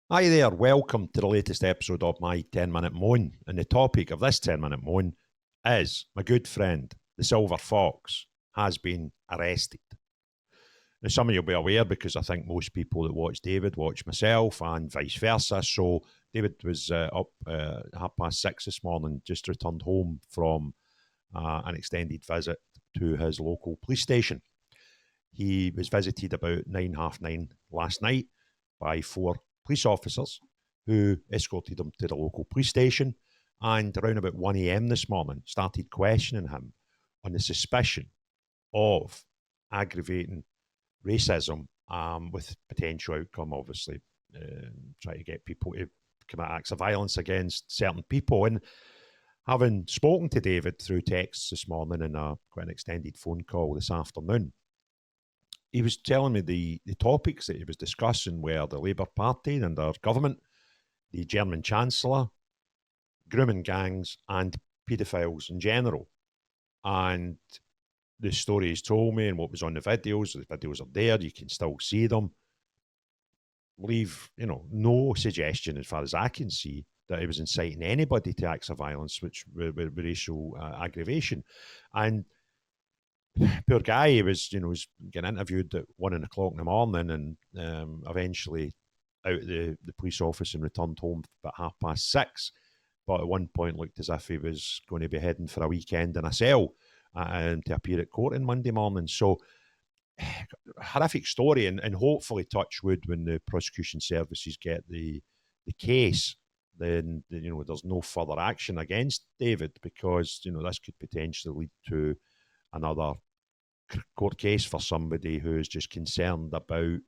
Hi there, welcome to the latest episode of my 10-minute moan. And the topic of this 10-minute moan is my good friend, the Silver Fox, has been arrested. Now, some of you will be aware because I think most people that watch David watch myself and vice versa. So, David was up 6:30 this morning, just returned home from an extended visit to his local police station. He was visited about 9:30 last night by four police officers who escorted him to the local police station and around about 1 a.m. this morning started questioning him on the suspicion of aggravating racism with potential outcome, obviously, trying to get people to commit acts of violence against certain people. And having spoken to David through texts this morning and quite an extended phone call this afternoon, he was telling me the topics that he was discussing were the Labour Party and our government, the German Chancellor, grooming gangs, and paedophiles in general. And the story he's told me and what was on the videos are there, you can still see them. Leave, no suggestion as far as I can see that he was inciting anybody to acts of violence, which were racial aggravation. And poor guy, he was getting interviewed at 1 o'clock in the morning and eventually out of the police office and returned home about 6:30. But at one point looked as if he was going to be heading for a weekend in a cell to appear at court on Monday morning. So horrific story, and hopefully, touch wood, when the prosecution services get the case, then there's no further action against David, because this could potentially lead to another court case for somebody who is just concerned about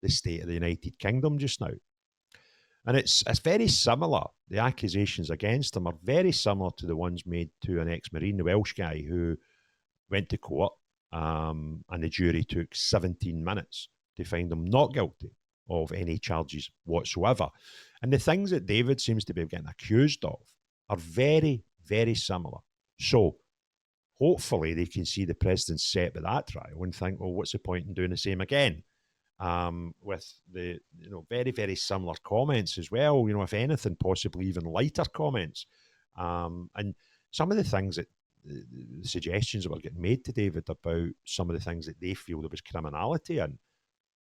the state of the United Kingdom just now. And it's very similar. The accusations against him are very similar to the ones made to an ex-Marine, the Welsh guy, who went to court and the jury took 17 minutes to find him not guilty of any charges whatsoever. And the things that David seems to be getting accused of are very, very similar. So hopefully they can see the precedent set by that trial and think, well, what's the point in doing the same again? With the very, very similar comments as well, if anything, possibly even lighter comments. And some of the things that the suggestions that were getting made to David about some of the things that they feel there was criminality in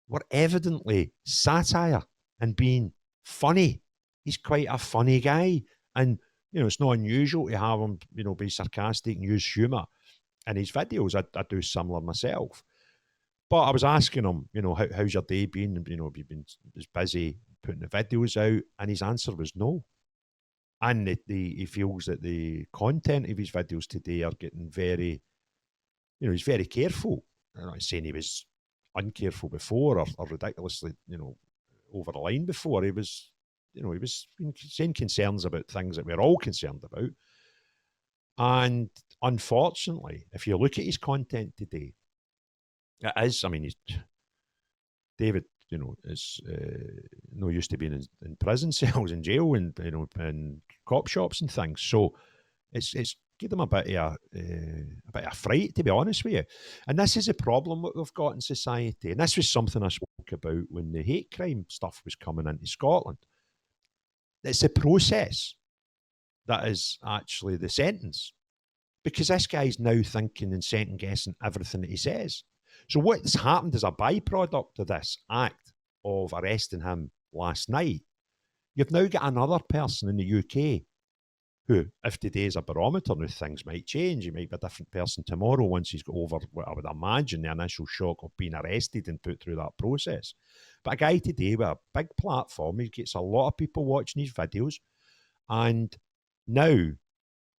were evidently satire and being funny. He's quite a funny guy. And, it's not unusual to have him, be sarcastic and use humour in his videos. I do similar myself. But I was asking him, how's your day been? Have you been as busy putting the videos out? And his answer was no. And he feels that the content of his videos today are getting very, he's very careful. I'm not saying he was uncareful before or ridiculously, over the line before. He was saying concerns about things that we're all concerned about. And unfortunately, if you look at his content today, it is, David, is no used to being in prison cells and jail and and cop shops and things. So it's give them a bit of a fright, to be honest with you. And this is a problem that we've got in society. And this was something I spoke about when the hate crime stuff was coming into Scotland. It's a process that is actually the sentence, because this guy's now thinking and second guessing everything that he says. So what's happened as a byproduct of this act of arresting him last night, you've now got another person in the UK who, if today's a barometer, now things might change. He might be a different person tomorrow once he's got over what I would imagine the initial shock of being arrested and put through that process. But a guy today with a big platform, he gets a lot of people watching his videos, and now,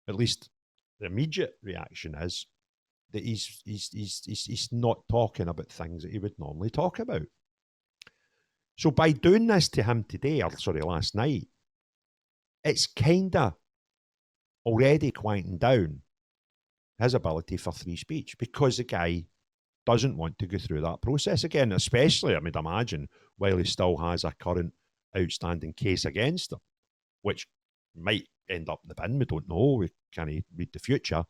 at least the immediate reaction is that he's not talking about things that he would normally talk about. So by doing this to him today, or sorry, last night, it's kind of already quieting down his ability for free speech, because the guy doesn't want to go through that process again, especially, I mean, imagine, while he still has a current outstanding case against him, which might end up in the bin. We don't know. We can't read the future.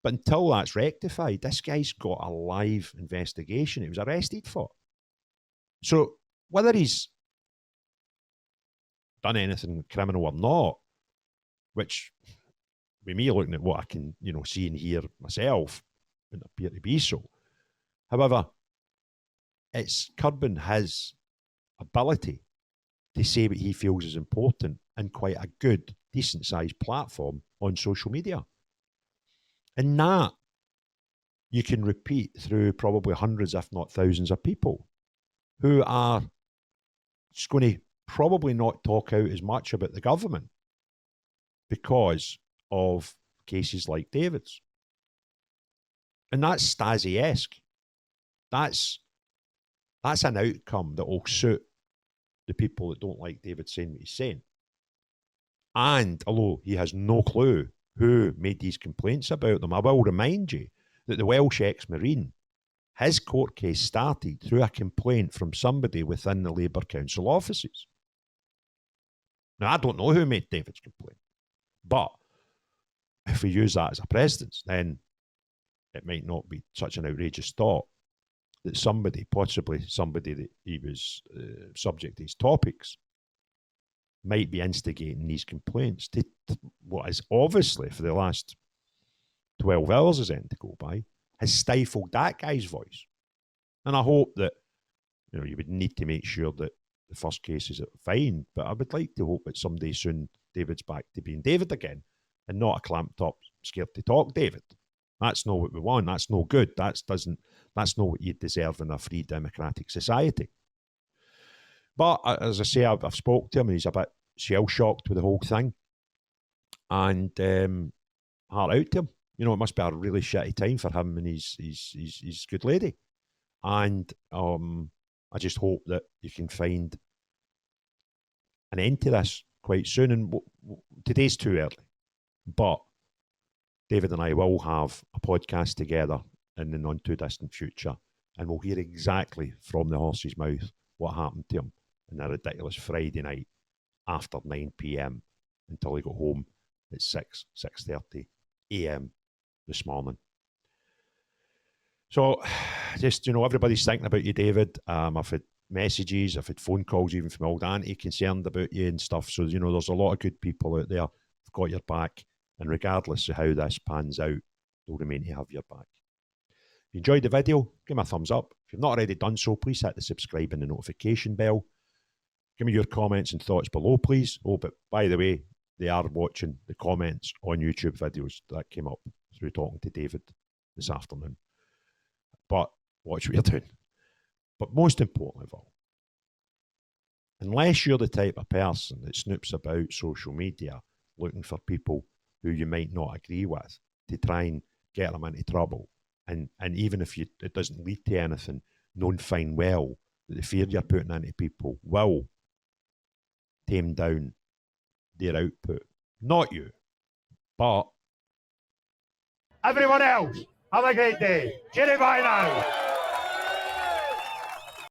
But until that's rectified, this guy's got a live investigation he was arrested for. So whether he's done anything criminal or not, which with me looking at what I can, see and hear myself, wouldn't appear to be so. However, it's curbing his ability to say what he feels is important in quite a good, decent-sized platform on social media. And that you can repeat through probably hundreds, if not thousands of people who are just going to probably not talk out as much about the government because of cases like David's. And that's Stasi-esque. That's an outcome that will suit the people that don't like David saying what he's saying. And although he has no clue who made these complaints about them, I will remind you that the Welsh ex-Marine, his court case started through a complaint from somebody within the Labour Council offices. Now, I don't know who made David's complaint, but if we use that as a precedence, then it might not be such an outrageous thought that somebody, possibly somebody that he was subject to his topics, might be instigating these complaints to what is obviously, for the last 12 hours as end to go by, has stifled that guy's voice. And I hope that, you would need to make sure that the first cases are fine, but I would like to hope that someday soon David's back to being David again and not a clamped up, scared to talk David. That's not what we want. That's no good. That's not what you deserve in a free democratic society. But as I say, I've spoke to him and he's a bit shell-shocked with the whole thing. And heart out to him. It must be a really shitty time for him and his good lady. And I just hope that you can find an end to this quite soon. And today's too early. But David and I will have a podcast together in the non-too-distant future, and we'll hear exactly from the horse's mouth what happened to him on a ridiculous Friday night after 9 p.m. until he got home at 6:30 a.m. this morning. So, just, everybody's thinking about you, David. I've had messages, I've had phone calls even from old auntie concerned about you and stuff. So, there's a lot of good people out there who've got your back. And regardless of how this pans out, they'll remain to have your back. If you enjoyed the video, give me a thumbs up. If you've not already done so, please hit the subscribe and the notification bell. Give me your comments and thoughts below, please. Oh, but by the way, they are watching the comments on YouTube videos that came up through talking to David this afternoon. But watch what you're doing. But most importantly of all, unless you're the type of person that snoops about social media looking for people who you might not agree with to try and get them into trouble, and even if it doesn't lead to anything, knowing fine well that the fear you're putting into people will tame down their output. Not you, but everyone else. Have a great day. Cheerio, bye now.